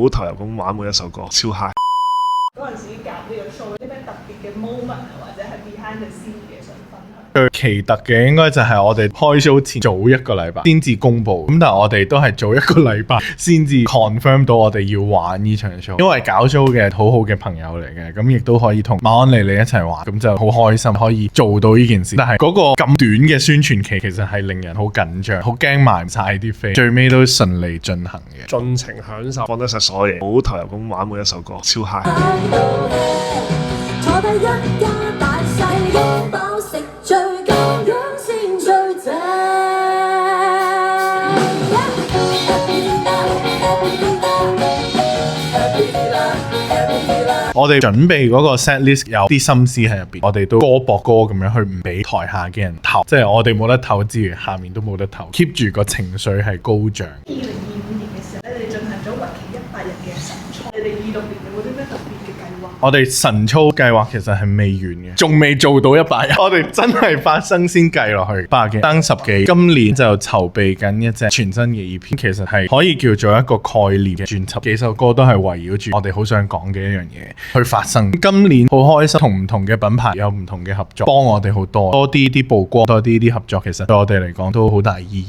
好投入咁玩每一首歌，超 high。嗰陣時夾呢個 show 有啲咩特別嘅 moment 啊，或者係 behind the scene 嘅想分享？最奇特嘅應該就係我哋開 show 前早一個禮拜先至公佈，咁但係我哋都係早一個禮拜先至 confirm 到我哋要玩呢場 show，因為搞 show 嘅好好嘅朋友嚟嘅，咁亦都可以同馬安莉莉一齊玩，咁就好開心可以做到呢件事。但係嗰個咁短嘅宣傳期其實係令人好緊張，好驚賣唔晒啲飛，最尾都順利進行嘅。盡情享受，放得晒所有嘢，好投入咁玩每一首歌，超 high。坐低一家大細，擁飽食醉，咁樣先最正。我哋準備嗰個 set list 有啲心思喺入邊，我哋都歌博歌咁樣去唔俾台下嘅人唞，即係我哋冇得唞之餘，下面都冇得唞 ，keep 住個情緒係高漲。2025年嘅時候咧，你哋進行咗為期100日嘅神操，你哋26年有冇啲咩特別嘅計劃？我哋神操計劃其實係未完嘅，仲未做到100日，我哋真係發生先計落去，100幾爭10幾，今年就籌備緊一隻全新嘅 EP，其實係可以叫做一個概念嘅專輯，幾首歌都係圍繞住我哋好想講嘅一樣嘢去發生。今年好開心，同唔同嘅品牌有唔同嘅合作，幫我哋好多啲曝光，多啲合作，其實對我哋嚟講都好大意義。